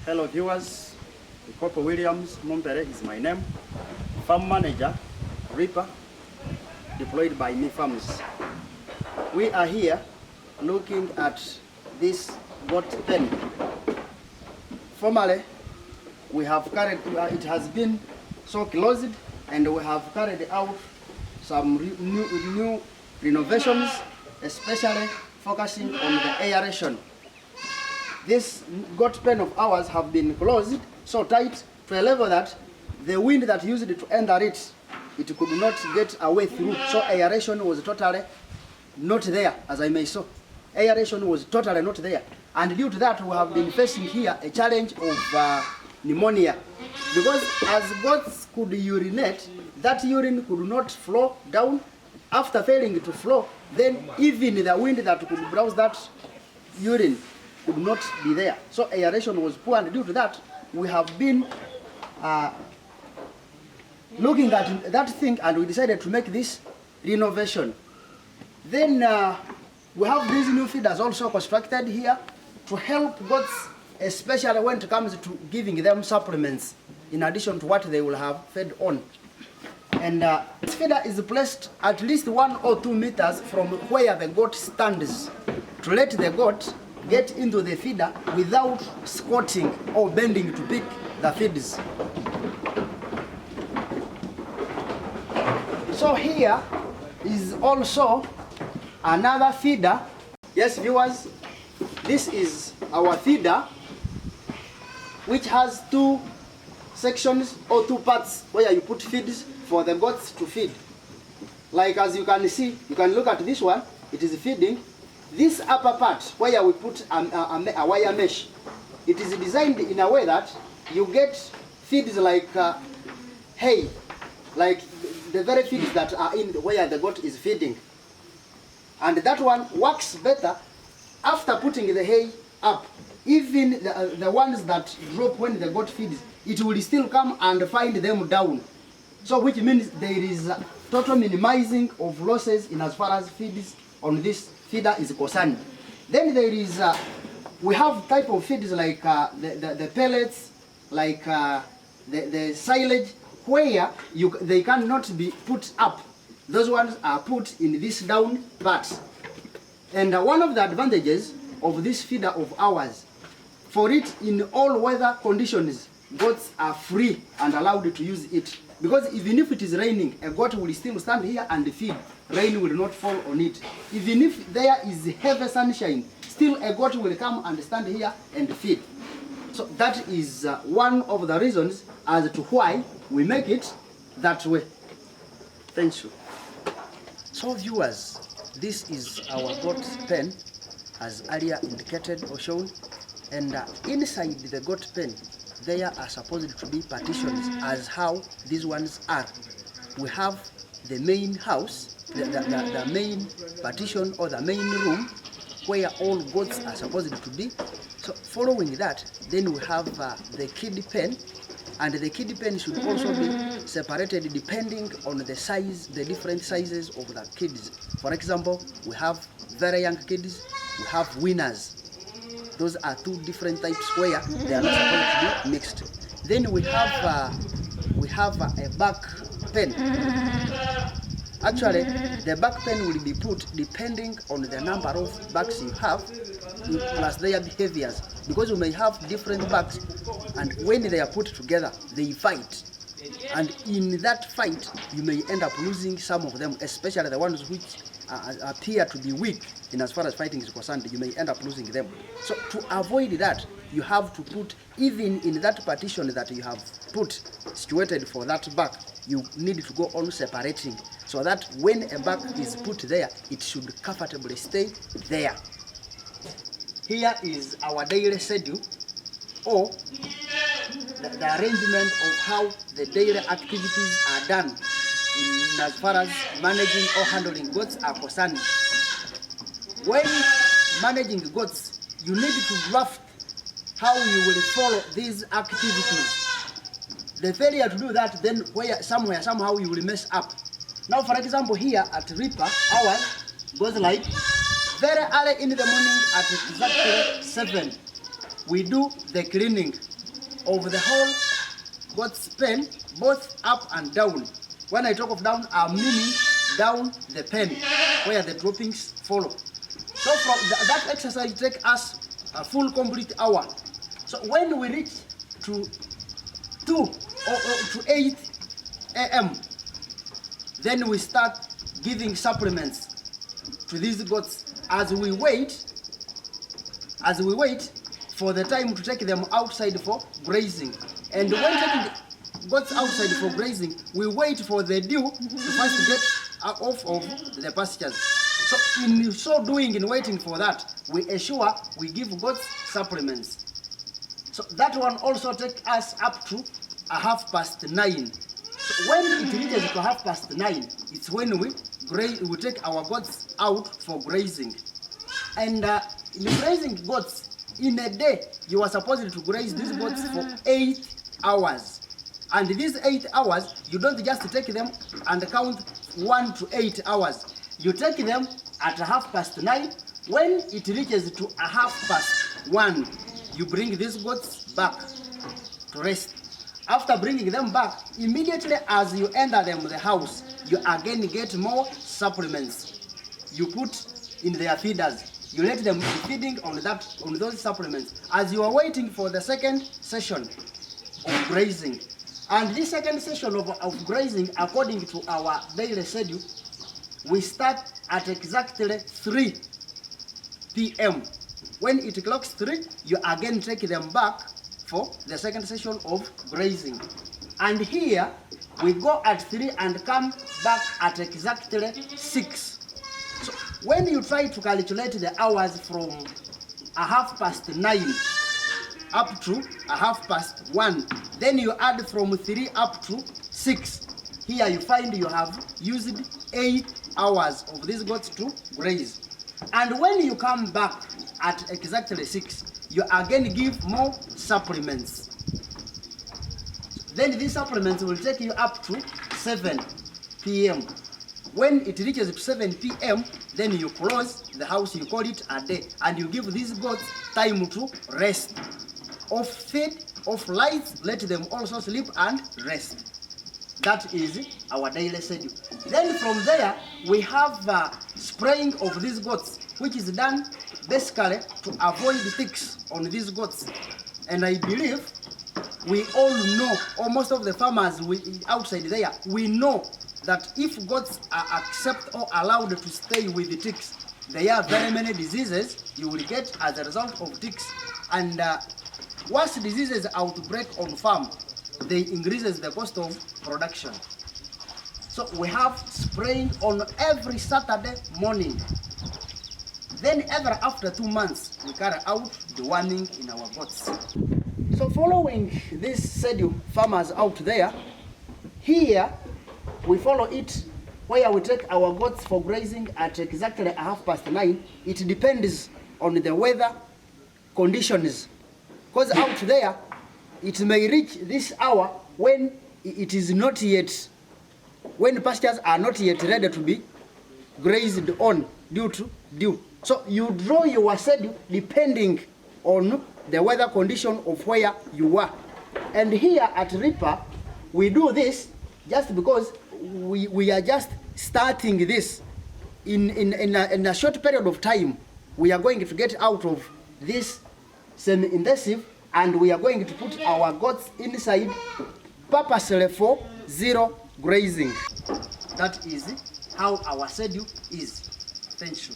Hello viewers, Corporal Williams Mompere is my name. Farm manager, RIPA, deployed by Me Farms. We are here looking at this goat pen. Formerly, we have carried, it has been so closed, and we have carried out some new renovations, especially focusing on the aeration. This goat pen of ours have been closed so tight to a level that the wind that used to enter it, it could not get away through. So aeration was totally not there, as I may say. Aeration was totally not there. And due to that, we have been facing here a challenge of pneumonia. Because as goats could urinate, that urine could not flow down. After failing to flow, then even the wind that could browse that urine could not be there. So aeration was poor, and due to that, we have been looking at that thing, and we decided to make this renovation. Then we have these new feeders also constructed here to help goats, especially when it comes to giving them supplements in addition to what they will have fed on. And this feeder is placed at least 1 or 2 meters from where the goat stands to let the goat get into the feeder without squatting or bending to pick the feeds. So here is also another feeder. Yes, viewers, this is our feeder, which has 2 sections or 2 parts where you put feeds for the goats to feed. Like as you can see, you can look at this one, it is feeding. This upper part where we put a wire mesh, it is designed in a way that you get feeds like hay, like the very feeds that are in where the goat is feeding. And that one works better after putting the hay up. Even the ones that drop when the goat feeds, it will still come and find them down. So which means there is total minimizing of losses in as far as feeds on this feeder is concerned. Then there is, we have type of feeds like the pellets, like the silage, where they cannot be put up. Those ones are put in this down part. And one of the advantages of this feeder of ours, for it in all weather conditions, goats are free and allowed to use it. Because even if it is raining, a goat will still stand here and feed. Rain will not fall on it. Even if there is heavy sunshine, still a goat will come and stand here and feed. So that is one of the reasons as to why we make it that way. Thank you. So viewers, this is our goat pen, as earlier indicated or shown. And inside the goat pen, there are supposed to be partitions, as how these ones are. We have the main house, the main partition or the main room where all goats are supposed to be. So following that, then we have the kid pen, and the kid pen should also be separated depending on the size, the different sizes of the kids. For example, we have very young kids, we have winners. Those are 2 different types where they are not supposed to be mixed. Then we have a back pen. Actually, the back pen will be put depending on the number of bags you have, plus their behaviors. Because you may have different bags, and when they are put together, they fight. And in that fight, you may end up losing some of them, especially the ones which appear to be weak in as far as fighting is concerned. You may end up losing them. So to avoid that, you have to put, even in that partition that you have put situated for that bag, you need to go on separating, so that when a bag is put there, it should comfortably stay there. Here is our daily schedule, or the arrangement of how the daily activities are done in as far as managing or handling goats are concerned. When managing goats, you need to draft how you will follow these activities. The failure to do that, then somehow you will mess up. Now, for example, here at RIPA, ours goes like very early in the morning at exactly 7. We do the cleaning of the whole goat's pen, both up and down. When I talk of down, I'm meaning down the pen where the droppings follow. So from that exercise take us a full complete hour. So when we reach to 2 or to 8 a.m., then we start giving supplements to these goats as we wait for the time to take them outside for grazing. And when taking the goats outside for grazing, we wait for the dew to first get off of the pastures. So in so doing, in waiting for that, we ensure we give goats supplements. So that one also takes us up to 9:30. So when it reaches to 9:30, it's when we take our goats out for grazing. And in grazing goats, in a day, you are supposed to graze these goats for 8 hours. And these 8 hours, you don't just take them and count 1 to 8 hours. You take them at 9:30. When it reaches to 1:30, you bring these goats back to rest. After bringing them back, immediately as you enter them the house, you again get more supplements. You put in their feeders. You let them be feeding on those supplements as you are waiting for the second session of grazing. And this second session of grazing, according to our daily schedule, we start at exactly 3 p.m. When it clocks 3, you again take them back for the second session of grazing. And here, we go at 3 and come back at exactly 6. So when you try to calculate the hours from 9:30 up to 1:30, then you add from 3 up to 6. Here you find you have used 8 hours of these goats to graze. And when you come back at exactly 6, you again give more supplements. Then these supplements will take you up to 7 p.m. When it reaches 7 p.m., then you close the house, you call it a day, and you give these goats time to rest. Off feed, off lights, let them also sleep and rest. That is our daily schedule. Then from there, we have spraying of these goats, which is done basically to avoid ticks on these goats. And I believe we all know, or most of the farmers outside there, we know that if goats are accepted or allowed to stay with the ticks, there are very many diseases you will get as a result of ticks. And once diseases outbreak on farm, they increases the cost of production. So we have spraying on every Saturday morning. Then ever after 2 months, we carry out the warning in our goats. So following this schedule, farmers out there, here we follow it where we take our goats for grazing at exactly 9:30. It depends on the weather conditions. Because out there, it may reach this hour when it is not yet, when pastures are not yet ready to be grazed on due to dew. So you draw your schedule depending on the weather condition of where you are. And here at RIPA, we do this just because we are just starting this in a short period of time. We are going to get out of this semi-intensive and we are going to put our goats inside purposely for zero grazing. That is how our schedule is. Thank you.